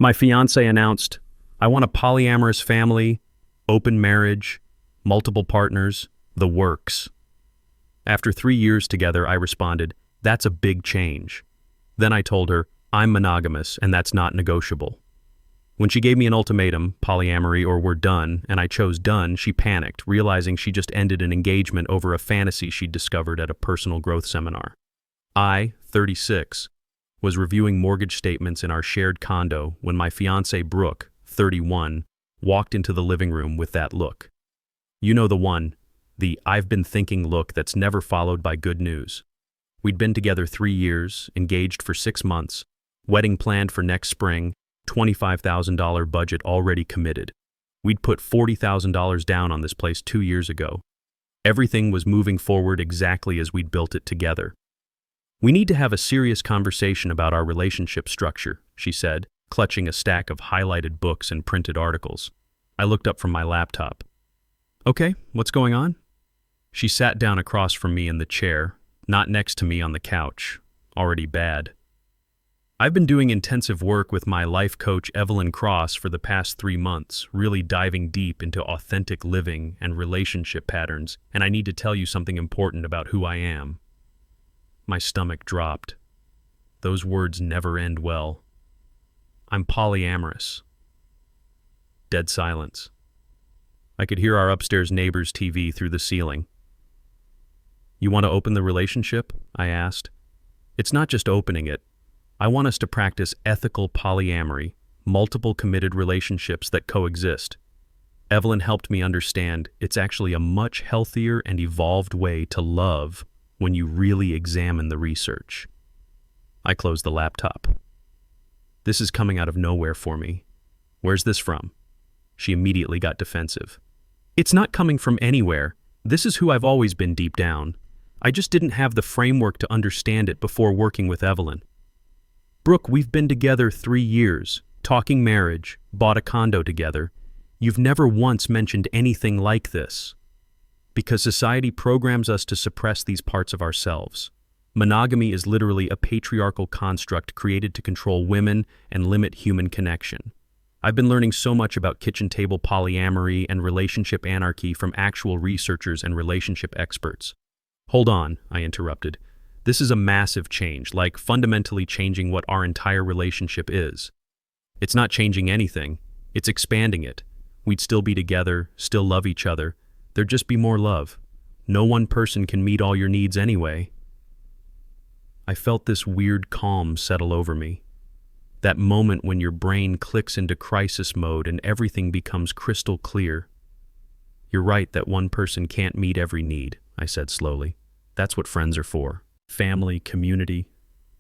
My fiancé announced, I want a polyamorous family, open marriage, multiple partners, the works. After 3 years together, I responded, that's a big change. Then I told her, I'm monogamous and that's not negotiable. When she gave me an ultimatum, polyamory or we're done, and I chose done, she panicked, realizing she just ended an engagement over a fantasy she'd discovered at a personal growth seminar. I, 36, was reviewing mortgage statements in our shared condo when my fiancée Brooke, 31, walked into the living room with that look. You know the one, the I've been thinking look that's never followed by good news. We'd been together 3 years, engaged for 6 months, wedding planned for next spring, $25,000 budget already committed. We'd put $40,000 down on this place 2 years ago. Everything was moving forward exactly as we'd built it together. We need to have a serious conversation about our relationship structure, she said, clutching a stack of highlighted books and printed articles. I looked up from my laptop. Okay, what's going on? She sat down across from me in the chair, not next to me on the couch. Already bad. I've been doing intensive work with my life coach Evelyn Cross for the past 3 months, really diving deep into authentic living and relationship patterns, and I need to tell you something important about who I am. My stomach dropped. Those words never end well. I'm polyamorous. Dead silence. I could hear our upstairs neighbor's TV through the ceiling. You want to open the relationship? I asked. It's not just opening it. I want us to practice ethical polyamory, multiple committed relationships that coexist. Evelyn helped me understand it's actually a much healthier and evolved way to love when you really examine the research. I closed the laptop. This is coming out of nowhere for me. Where's this from? She immediately got defensive. It's not coming from anywhere. This is who I've always been deep down. I just didn't have the framework to understand it before working with Evelyn. Brooke, we've been together 3 years, talking marriage, bought a condo together. You've never once mentioned anything like this. Because society programs us to suppress these parts of ourselves. Monogamy is literally a patriarchal construct created to control women and limit human connection. I've been learning so much about kitchen table polyamory and relationship anarchy from actual researchers and relationship experts. Hold on, I interrupted. This is a massive change, like fundamentally changing what our entire relationship is. It's not changing anything, it's expanding it. We'd still be together, still love each other. There'd just be more love. No one person can meet all your needs anyway. I felt this weird calm settle over me. That moment when your brain clicks into crisis mode and everything becomes crystal clear. You're right that one person can't meet every need, I said slowly. That's what friends are for. Family, community.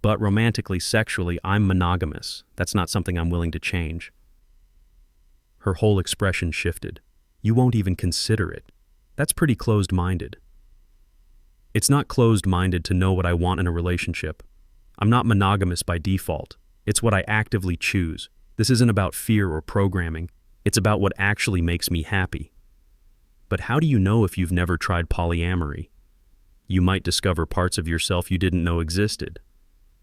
But romantically, sexually, I'm monogamous. That's not something I'm willing to change. Her whole expression shifted. You won't even consider it. That's pretty closed-minded. It's not closed-minded to know what I want in a relationship. I'm not monogamous by default. It's what I actively choose. This isn't about fear or programming. It's about what actually makes me happy. But how do you know if you've never tried polyamory? You might discover parts of yourself you didn't know existed.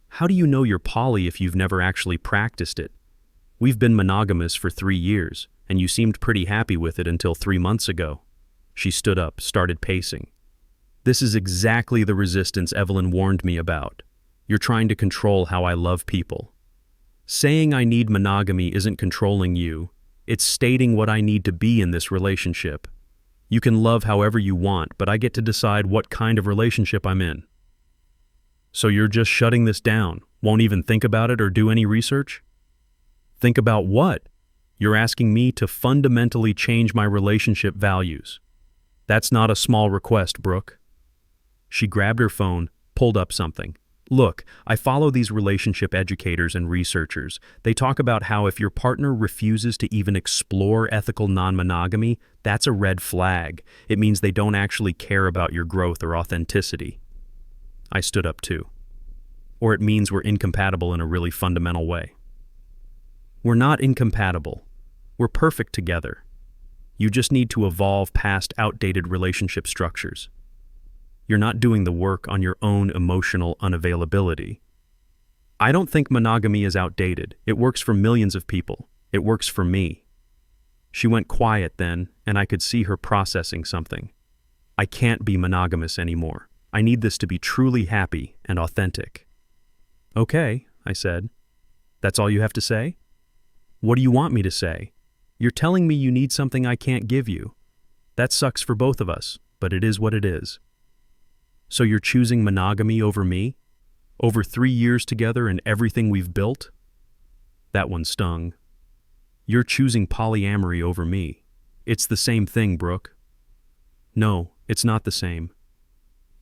How do you know you're poly if you've never actually practiced it? We've been monogamous for 3 years, and you seemed pretty happy with it until 3 months ago. She stood up, started pacing. This is exactly the resistance Evelyn warned me about. You're trying to control how I love people. Saying I need monogamy isn't controlling you. It's stating what I need to be in this relationship. You can love however you want, but I get to decide what kind of relationship I'm in. So you're just shutting this down, won't even think about it or do any research? Think about what? You're asking me to fundamentally change my relationship values. That's not a small request, Brooke. She grabbed her phone, pulled up something. Look, I follow these relationship educators and researchers. They talk about how if your partner refuses to even explore ethical non-monogamy, that's a red flag. It means they don't actually care about your growth or authenticity. I stood up too. Or it means we're incompatible in a really fundamental way. We're not incompatible. We're perfect together. You just need to evolve past outdated relationship structures. You're not doing the work on your own emotional unavailability. I don't think monogamy is outdated. It works for millions of people. It works for me. She went quiet then, and I could see her processing something. I can't be monogamous anymore. I need this to be truly happy and authentic. Okay, I said. That's all you have to say? What do you want me to say? You're telling me you need something I can't give you. That sucks for both of us, but it is what it is. So you're choosing monogamy over me? Over 3 years together and everything we've built? That one stung. You're choosing polyamory over me. It's the same thing, Brooke. No, it's not the same.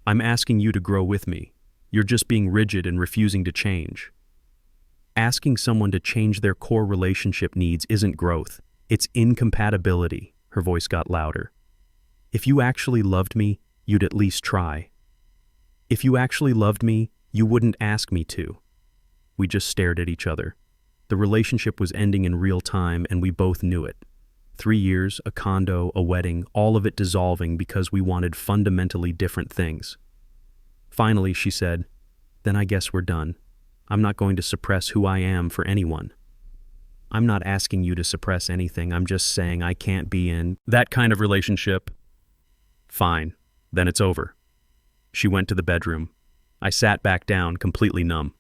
I'm asking you to grow with me. You're just being rigid and refusing to change. Asking someone to change their core relationship needs isn't growth. It's incompatibility. Her voice got louder. If you actually loved me, you'd at least try. If you actually loved me, you wouldn't ask me to. We just stared at each other. The relationship was ending in real time, and we both knew it. 3 years, a condo, a wedding, all of it dissolving because we wanted fundamentally different things. Finally, she said, "Then I guess we're done. I'm not going to suppress who I am for anyone." I'm not asking you to suppress anything. I'm just saying I can't be in that kind of relationship. Fine. Then it's over. She went to the bedroom. I sat back down, completely numb.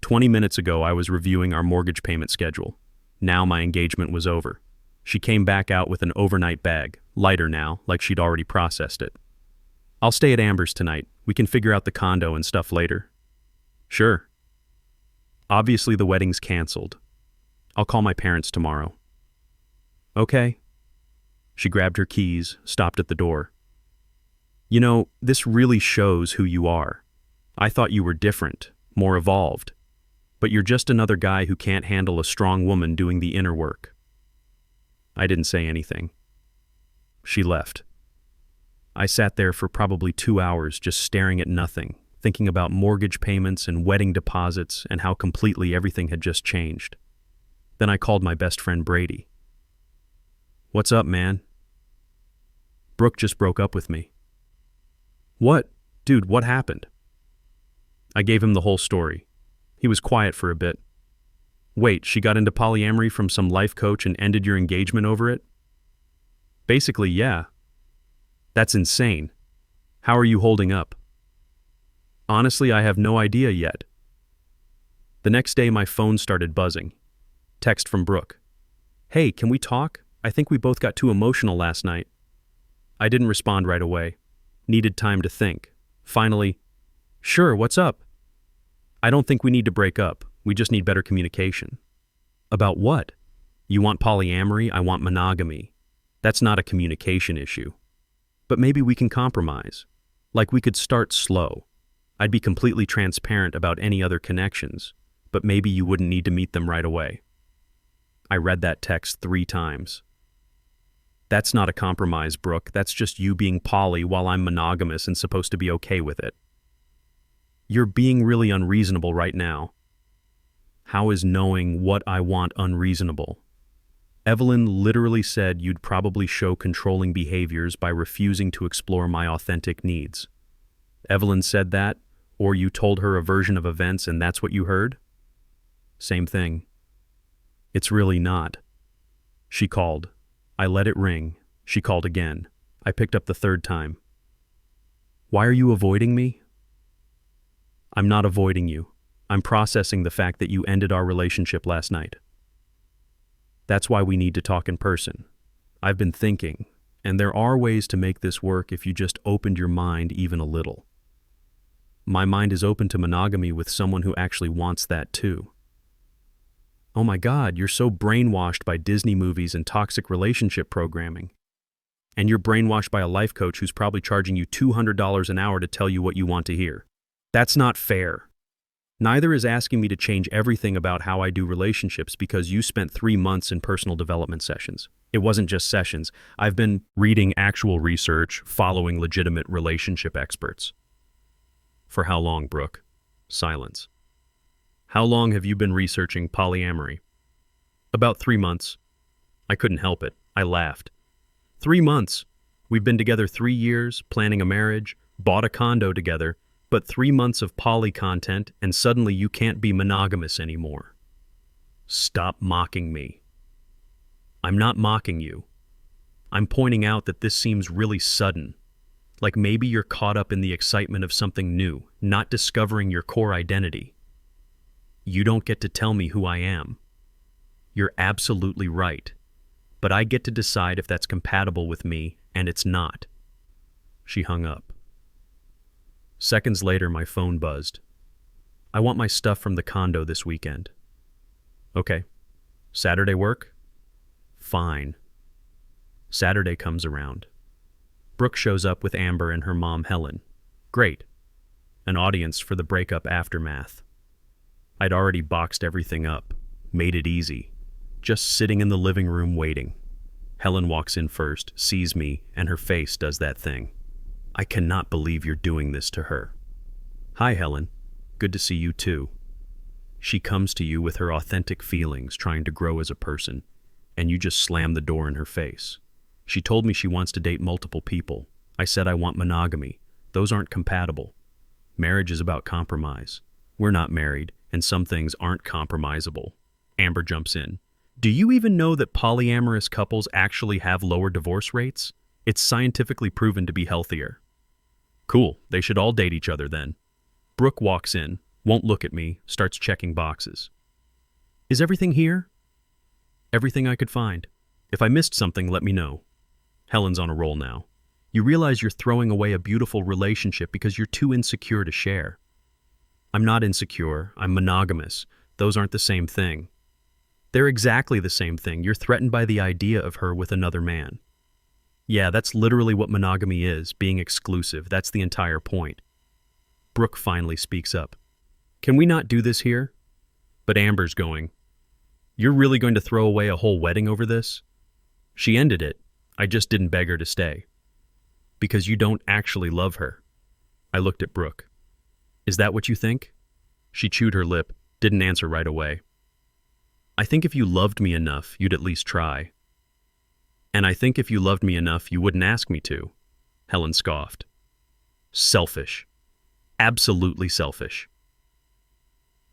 20 minutes ago, I was reviewing our mortgage payment schedule. Now my engagement was over. She came back out with an overnight bag, lighter now, like she'd already processed it. "I'll stay at Amber's tonight. We can figure out the condo and stuff later." "Sure." "Obviously the wedding's canceled. I'll call my parents tomorrow." "Okay." She grabbed her keys, stopped at the door. "You know, this really shows who you are. I thought you were different, more evolved. But you're just another guy who can't handle a strong woman doing the inner work." I didn't say anything. She left. I sat there for probably 2 hours just staring at nothing, thinking about mortgage payments and wedding deposits and how completely everything had just changed. Then I called my best friend Brady. "What's up, man?" "Brooke just broke up with me." "What? Dude, what happened?" I gave him the whole story. He was quiet for a bit. "Wait, she got into polyamory from some life coach and ended your engagement over it?" "Basically, yeah." "That's insane. How are you holding up?" "Honestly, I have no idea yet." The next day, my phone started buzzing. Text from Brooke. "Hey, can we talk? I think we both got too emotional last night." I didn't respond right away. Needed time to think. Finally, "Sure, what's up?" "I don't think we need to break up. We just need better communication." "About what?" "You want polyamory, I want monogamy. That's not a communication issue. But maybe we can compromise. Like we could start slow. I'd be completely transparent about any other connections, but maybe you wouldn't need to meet them right away." I read that text 3 times. "That's not a compromise, Brooke. That's just you being poly while I'm monogamous and supposed to be okay with it." "You're being really unreasonable right now." "How is knowing what I want unreasonable?" "Evelyn literally said you'd probably show controlling behaviors by refusing to explore my authentic needs." "Evelyn said that, or you told her a version of events and that's what you heard?" "Same thing." "It's really not." She called. I let it ring. She called again. I picked up the 3rd time. "Why are you avoiding me?" "I'm not avoiding you. I'm processing the fact that you ended our relationship last night." "That's why we need to talk in person. I've been thinking, and there are ways to make this work if you just opened your mind even a little." "My mind is open to monogamy with someone who actually wants that too." "Oh my God, you're so brainwashed by Disney movies and toxic relationship programming. And you're brainwashed by a life coach who's probably charging you $200 an hour to tell you what you want to hear. That's not fair. Neither is asking me to change everything about how I do relationships because you spent 3 months in personal development sessions. It wasn't just sessions. I've been reading actual research, following legitimate relationship experts." "For how long, Brooke?" Silence. "How long have you been researching polyamory?" "About 3 months." I couldn't help it. I laughed. 3 months. We've been together 3 years, planning a marriage, bought a condo together, But 3 months of poly content and suddenly you can't be monogamous anymore. Stop mocking me. I'm not mocking you. I'm pointing out that this seems really sudden. Like maybe you're caught up in the excitement of something new, not discovering your core identity. You don't get to tell me who I am. You're absolutely right. But I get to decide if that's compatible with me, and it's not. She hung up. Seconds later, my phone buzzed. I want my stuff from the condo this weekend. Okay. Saturday work? Fine. Saturday comes around. Brooke shows up with Amber and her mom, Helen. Great. An audience for the breakup aftermath. I'd already boxed everything up, made it easy. Just sitting in the living room waiting. Helen walks in first, sees me, and her face does that thing. I cannot believe you're doing this to her. Hi, Helen. Good to see you too. She comes to you with her authentic feelings, trying to grow as a person, and you just slam the door in her face. She told me she wants to date multiple people. I said I want monogamy. Those aren't compatible. Marriage is about compromise. We're not married, and some things aren't compromisable. Amber jumps in. Do you even know that polyamorous couples actually have lower divorce rates? It's scientifically proven to be healthier. Cool, they should all date each other then. Brooke walks in, won't look at me, starts checking boxes. Is everything here? Everything I could find. If I missed something, let me know. Helen's on a roll now. You realize you're throwing away a beautiful relationship because you're too insecure to share. I'm not insecure, I'm monogamous. Those aren't the same thing. They're exactly the same thing. You're threatened by the idea of her with another man. Yeah, that's literally what monogamy is, being exclusive. That's the entire point. Brooke finally speaks up. Can we not do this here? But Amber's going. You're really going to throw away a whole wedding over this? She ended it. I just didn't beg her to stay. Because you don't actually love her. I looked at Brooke. Is that what you think? She chewed her lip, didn't answer right away. I think if you loved me enough, you'd at least try. And I think if you loved me enough, you wouldn't ask me to. Helen scoffed. Selfish. Absolutely selfish.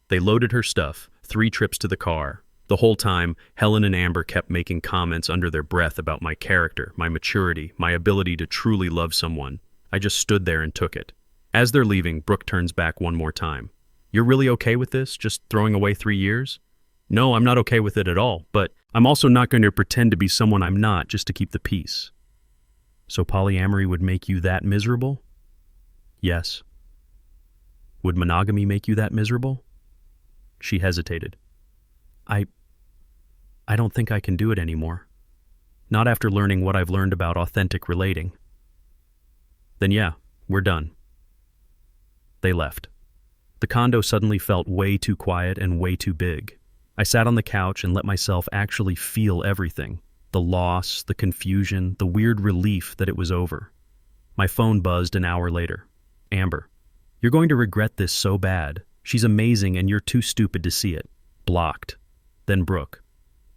They loaded her stuff, 3 trips to the car. The whole time, Helen and Amber kept making comments under their breath about my character, my maturity, my ability to truly love someone. I just stood there and took it. As they're leaving, Brooke turns back one more time. You're really okay with this, just throwing away 3 years? No, I'm not okay with it at all, but I'm also not going to pretend to be someone I'm not just to keep the peace. So polyamory would make you that miserable? Yes. Would monogamy make you that miserable? She hesitated. I don't think I can do it anymore. Not after learning what I've learned about authentic relating. Then yeah, we're done. They left. The condo suddenly felt way too quiet and way too big. I sat on the couch and let myself actually feel everything. The loss, the confusion, the weird relief that it was over. My phone buzzed an hour later. Amber, you're going to regret this so bad. She's amazing and you're too stupid to see it. Blocked. Then Brooke.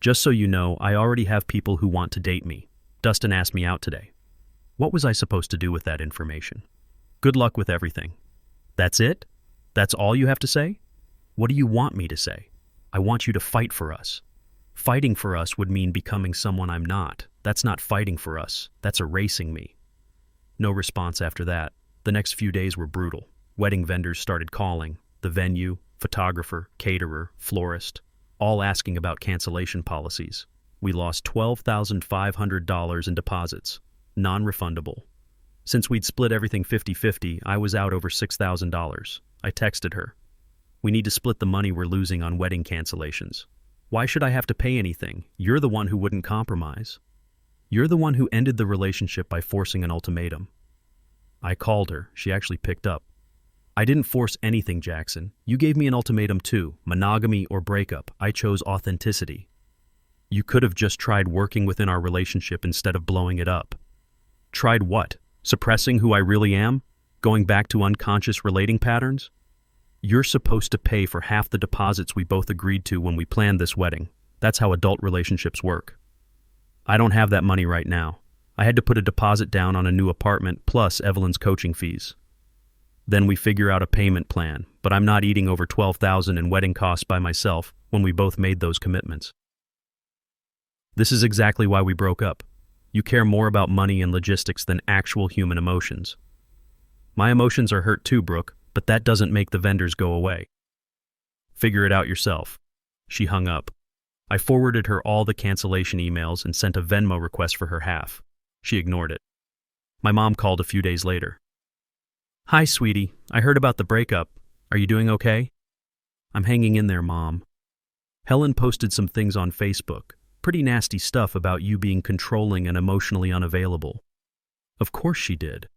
Just so you know, I already have people who want to date me. Dustin asked me out today. What was I supposed to do with that information? Good luck with everything. That's it? That's all you have to say? What do you want me to say? I want you to fight for us. Fighting for us would mean becoming someone I'm not. That's not fighting for us. That's erasing me. No response after that. The next few days were brutal. Wedding vendors started calling. The venue, photographer, caterer, florist, all asking about cancellation policies. We lost $12,500 in deposits, non-refundable. Since we'd split everything 50-50, I was out over $6,000. I texted her. We need to split the money we're losing on wedding cancellations. Why should I have to pay anything? You're the one who wouldn't compromise. You're the one who ended the relationship by forcing an ultimatum. I called her. She actually picked up. I didn't force anything, Jackson. You gave me an ultimatum too, monogamy or breakup. I chose authenticity. You could have just tried working within our relationship instead of blowing it up. Tried what? Suppressing who I really am? Going back to unconscious relating patterns? You're supposed to pay for half the deposits we both agreed to when we planned this wedding. That's how adult relationships work. I don't have that money right now. I had to put a deposit down on a new apartment plus Evelyn's coaching fees. Then we figure out a payment plan, but I'm not eating over $12,000 in wedding costs by myself when we both made those commitments. This is exactly why we broke up. You care more about money and logistics than actual human emotions. My emotions are hurt too, Brooke, but that doesn't make the vendors go away. Figure it out yourself. She hung up. I forwarded her all the cancellation emails and sent a Venmo request for her half. She ignored it. My mom called a few days later. "Hi, sweetie. I heard about the breakup. Are you doing okay?" "I'm hanging in there, Mom." Helen posted some things on Facebook. Pretty nasty stuff about you being controlling and emotionally unavailable. Of course she did.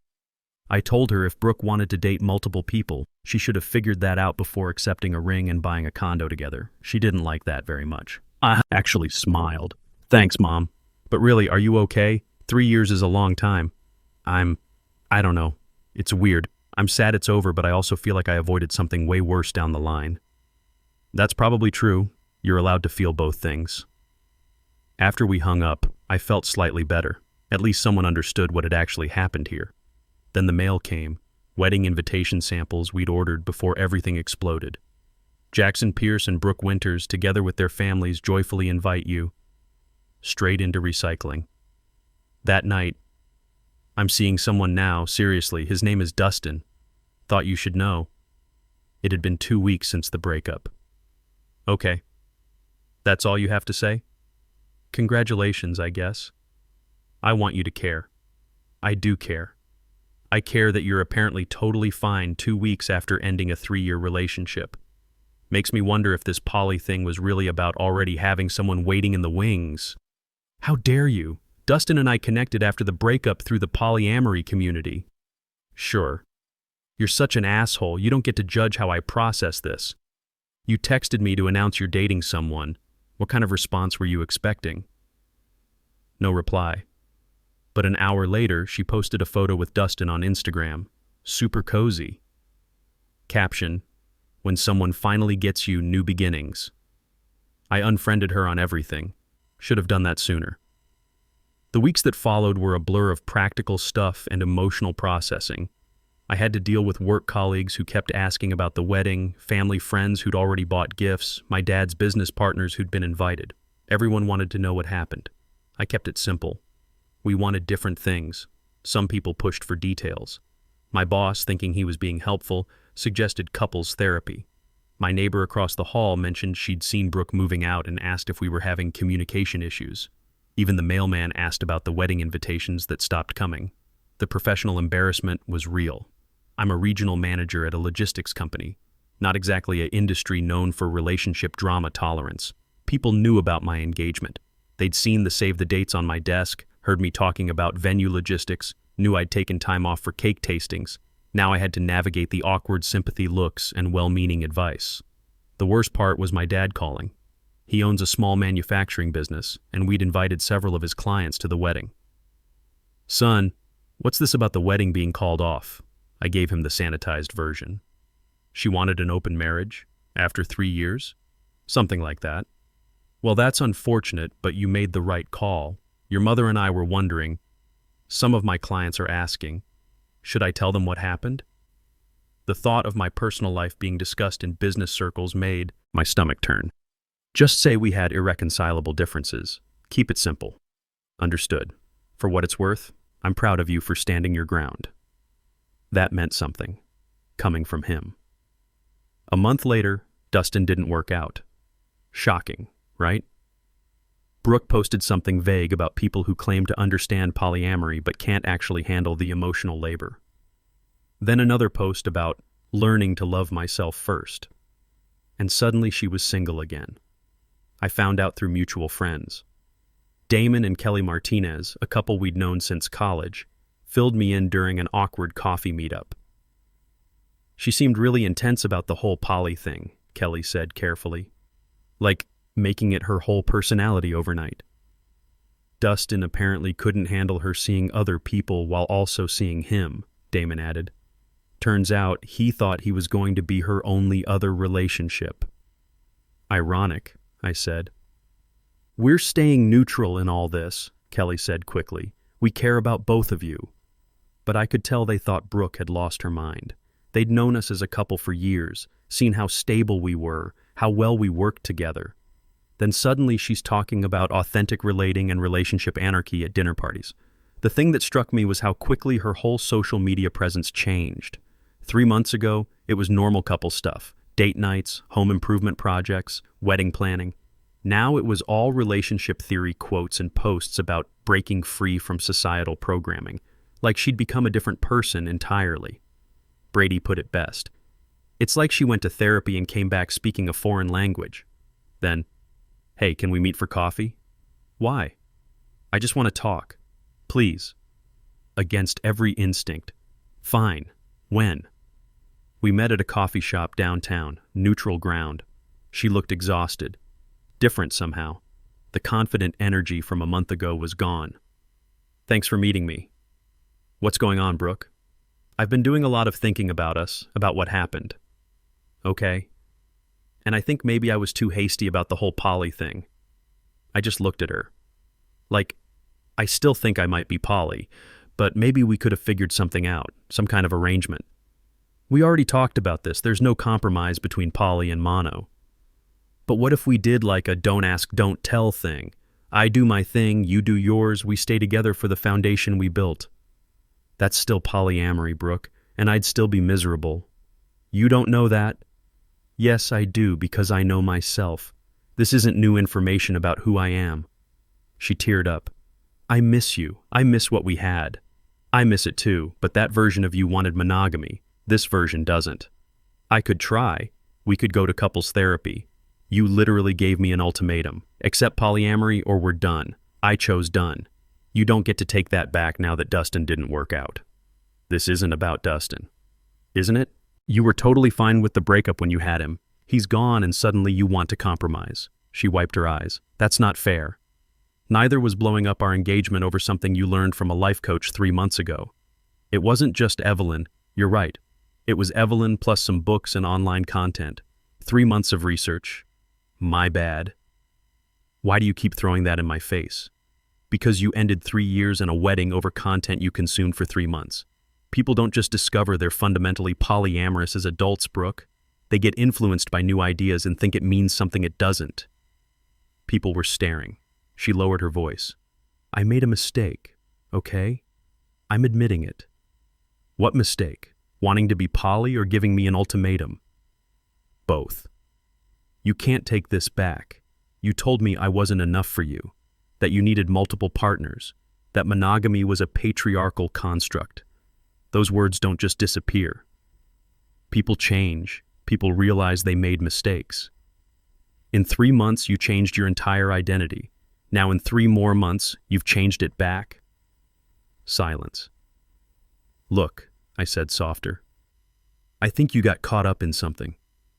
I told her if Brooke wanted to date multiple people, she should have figured that out before accepting a ring and buying a condo together. She didn't like that very much. I actually smiled. "Thanks, Mom. But really, are you okay? 3 years is a long time." I don't know. It's weird. I'm sad it's over, but I also feel like I avoided something way worse down the line." "That's probably true. You're allowed to feel both things." After we hung up, I felt slightly better. At least someone understood what had actually happened here. Then the mail came, wedding invitation samples we'd ordered before everything exploded. Jackson Pierce and Brooke Winters, together with their families, joyfully invite you. Straight into recycling. That night, "I'm seeing someone now, seriously, his name is Dustin. Thought you should know." It had been 2 weeks since the breakup. "Okay. That's all you have to say? Congratulations, I guess. I want you to care. I do care. I care that you're apparently totally fine 2 weeks after ending a 3-year relationship. Makes me wonder if this poly thing was really about already having someone waiting in the wings. How dare you? Dustin and I connected after the breakup through the polyamory community." "Sure. You're such an asshole, you don't get to judge how I process this. You texted me to announce you're dating someone. What kind of response were you expecting?" No reply. But an hour later, she posted a photo with Dustin on Instagram. Super cozy. Caption: "When someone finally gets you, new beginnings." I unfriended her on everything. Should have done that sooner. The weeks that followed were a blur of practical stuff and emotional processing. I had to deal with work colleagues who kept asking about the wedding, family friends who'd already bought gifts, my dad's business partners who'd been invited. Everyone wanted to know what happened. I kept it simple. We wanted different things. Some people pushed for details. My boss, thinking he was being helpful, suggested couples therapy. My neighbor across the hall mentioned she'd seen Brooke moving out and asked if we were having communication issues. Even the mailman asked about the wedding invitations that stopped coming. The professional embarrassment was real. I'm a regional manager at a logistics company, not exactly an industry known for relationship drama tolerance. People knew about my engagement. They'd seen the save the dates on my desk, heard me talking about venue logistics, knew I'd taken time off for cake tastings. Now I had to navigate the awkward sympathy looks and well-meaning advice. The worst part was my dad calling. He owns a small manufacturing business, and we'd invited several of his clients to the wedding. "Son, what's this about the wedding being called off?" I gave him the sanitized version. "She wanted an open marriage? After 3 years?" "Something like that." "Well, that's unfortunate, but you made the right call. Your mother and I were wondering. Some of my clients are asking, should I tell them what happened?" The thought of my personal life being discussed in business circles made my stomach turn. "Just say we had irreconcilable differences. Keep it simple." "Understood. For what it's worth, I'm proud of you for standing your ground." That meant something, coming from him. A month later, Dustin didn't work out. Shocking, right? Brooke posted something vague about people who claim to understand polyamory but can't actually handle the emotional labor. Then another post about learning to love myself first. And suddenly she was single again. I found out through mutual friends. Damon and Kelly Martinez, a couple we'd known since college, filled me in during an awkward coffee meetup. "She seemed really intense about the whole poly thing," Kelly said carefully. "Like making it her whole personality overnight." "Dustin apparently couldn't handle her seeing other people while also seeing him," Damon added. "Turns out he thought he was going to be her only other relationship." "Ironic," I said. "We're staying neutral in all this," Kelly said quickly. "We care about both of you." But I could tell they thought Brooke had lost her mind. They'd known us as a couple for years, seen how stable we were, how well we worked together. Then suddenly she's talking about authentic relating and relationship anarchy at dinner parties. The thing that struck me was how quickly her whole social media presence changed. 3 months ago, it was normal couple stuff, date nights, home improvement projects, wedding planning. Now it was all relationship theory quotes and posts about breaking free from societal programming, like she'd become a different person entirely. Brady put it best. It's like she went to therapy and came back speaking a foreign language. Then, "Hey, can we meet for coffee?" "Why?" "I just want to talk. Please." Against every instinct. "Fine. When?" We met at a coffee shop downtown, neutral ground. She looked exhausted. Different somehow. The confident energy from a month ago was gone. "Thanks for meeting me." "What's going on, Brooke?" "I've been doing a lot of thinking about us, about what happened." "Okay." "And I think maybe I was too hasty about the whole poly thing." I just looked at her. Like, I still think I might be poly, but maybe we could have figured something out, some kind of arrangement. We already talked about this. There's no compromise between poly and mono. But what if we did like a don't ask, don't tell thing? I do my thing, you do yours, we stay together for the foundation we built. That's still polyamory, Brooke, and I'd still be miserable. You don't know that? Yes, I do, because I know myself. This isn't new information about who I am. She teared up. I miss you. I miss what we had. I miss it too, but that version of you wanted monogamy. This version doesn't. I could try. We could go to couples therapy. You literally gave me an ultimatum. Accept polyamory or we're done. I chose done. You don't get to take that back now that Dustin didn't work out. This isn't about Dustin. Isn't it? You were totally fine with the breakup when you had him. He's gone and suddenly you want to compromise. She wiped her eyes. That's not fair. Neither was blowing up our engagement over something you learned from a life coach 3 months ago. It wasn't just Evelyn. You're right. It was Evelyn plus some books and online content. 3 months of research. My bad. Why do you keep throwing that in my face? Because you ended 3 years and a wedding over content you consumed for 3 months. People don't just discover they're fundamentally polyamorous as adults, Brooke. They get influenced by new ideas and think it means something it doesn't. People were staring. She lowered her voice. I made a mistake, okay? I'm admitting it. What mistake? Wanting to be poly or giving me an ultimatum? Both. You can't take this back. You told me I wasn't enough for you, that you needed multiple partners, that monogamy was a patriarchal construct. Those words don't just disappear. People change. People realize they made mistakes. In 3 months, you changed your entire identity. Now in 3 more months, you've changed it back. Silence. Look, I said softer. I think you got caught up in something.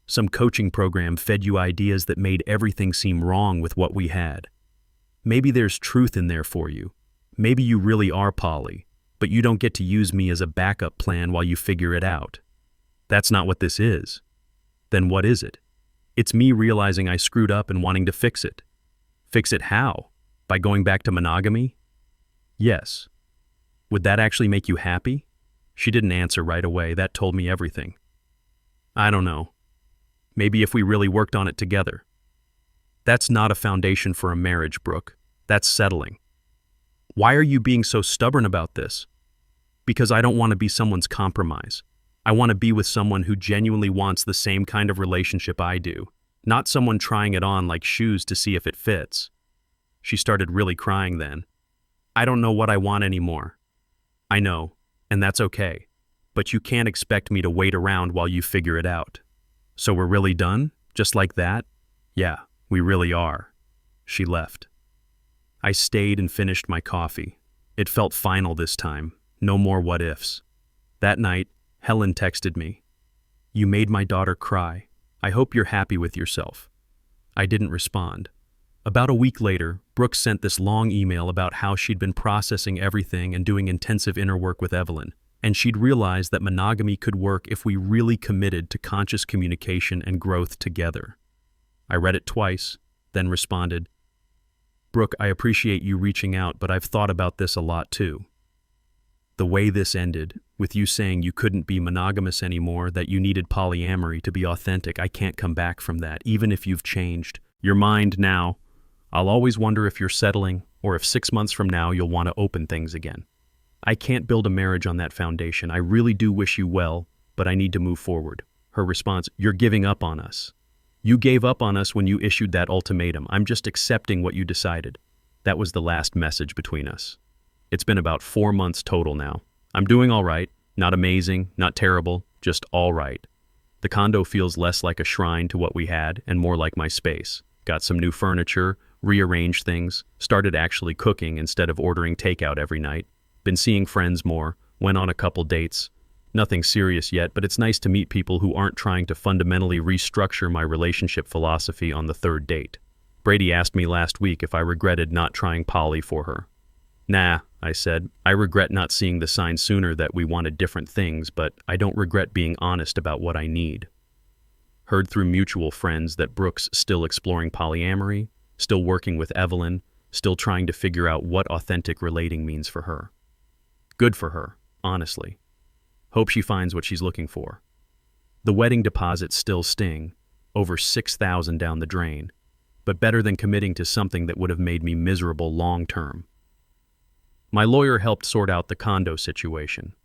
Some coaching program fed you ideas that made everything seem wrong with what we had. Maybe there's truth in there for you. Maybe you really are poly, but you don't get to use me as a backup plan while you figure it out. That's not what this is. Then what is it? It's me realizing I screwed up and wanting to fix it. Fix it how? By going back to monogamy? Yes. Would that actually make you happy? She didn't answer right away. That told me everything. I don't know. Maybe if we really worked on it together. That's not a foundation for a marriage, Brooke. That's settling. Why are you being so stubborn about this? Because I don't want to be someone's compromise. I want to be with someone who genuinely wants the same kind of relationship I do, not someone trying it on like shoes to see if it fits. She started really crying then. I don't know what I want anymore. I know, and that's okay, but you can't expect me to wait around while you figure it out. So we're really done? Just like that? Yeah, we really are. She left. I stayed and finished my coffee. It felt final this time, no more what-ifs. That night, Helen texted me. You made my daughter cry. I hope you're happy with yourself. I didn't respond. About a week later, Brooke sent this long email about how she'd been processing everything and doing intensive inner work with Evelyn, and she'd realized that monogamy could work if we really committed to conscious communication and growth together. I read it twice, then responded, Brooke, I appreciate you reaching out, but I've thought about this a lot too. The way this ended, With you saying you couldn't be monogamous anymore, that you needed polyamory to be authentic, I can't come back from that, even if you've changed your mind now. I'll always wonder if you're settling, or if 6 months from now you'll want to open things again. I can't build a marriage on that foundation. I really do wish you well, but I need to move forward. Her response, you're giving up on us. You gave up on us when you issued that ultimatum. I'm just accepting what you decided. That was the last message between us. It's been about 4 months total now. I'm doing all right. Not amazing, not terrible, just all right. The condo feels less like a shrine to what we had and more like my space. Got some new furniture, rearranged things, started actually cooking instead of ordering takeout every night. Been seeing friends more, went on a couple dates. Nothing serious yet, but it's nice to meet people who aren't trying to fundamentally restructure my relationship philosophy on the third date. Brady asked me last week if I regretted not trying poly for her. Nah, I said. I regret not seeing the signs sooner that we wanted different things, but I don't regret being honest about what I need. Heard through mutual friends that Brooke's still exploring polyamory, still working with Evelyn, still trying to figure out what authentic relating means for her. Good for her, honestly. Hope she finds what she's looking for. The wedding deposits still sting, over $6,000 down the drain, but better than committing to something that would have made me miserable long term. My lawyer helped sort out the condo situation.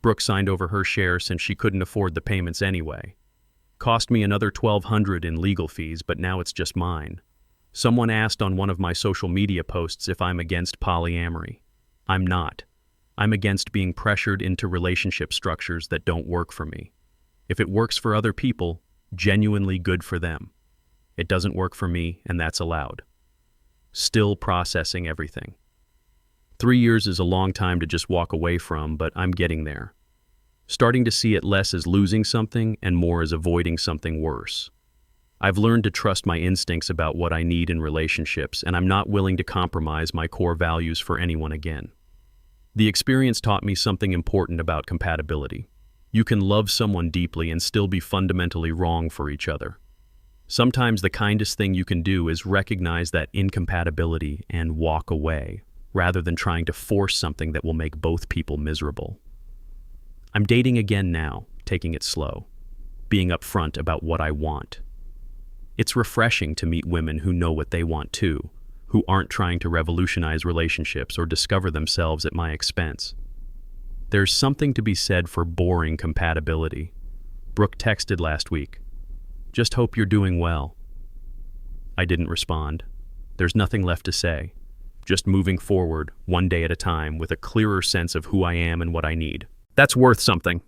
Brooke signed over her share since she couldn't afford the payments anyway. Cost me another $1,200 in legal fees, but now it's just mine. Someone asked on one of my social media posts if I'm against polyamory. I'm not. I'm against being pressured into relationship structures that don't work for me. If it works for other people, genuinely good for them. It doesn't work for me, and that's allowed. Still processing everything. 3 years is a long time to just walk away from, but I'm getting there. Starting to see it less as losing something and more as avoiding something worse. I've learned to trust my instincts about what I need in relationships, and I'm not willing to compromise my core values for anyone again. The experience taught me something important about compatibility. You can love someone deeply and still be fundamentally wrong for each other. Sometimes the kindest thing you can do is recognize that incompatibility and walk away, rather than trying to force something that will make both people miserable. I'm dating again now, taking it slow, being upfront about what I want. It's refreshing to meet women who know what they want too, who aren't trying to revolutionize relationships or discover themselves at my expense. There's something to be said for boring compatibility. Brooke texted last week, "Just hope you're doing well." I didn't respond. There's nothing left to say. Just moving forward, one day at a time, with a clearer sense of who I am and what I need. That's worth something.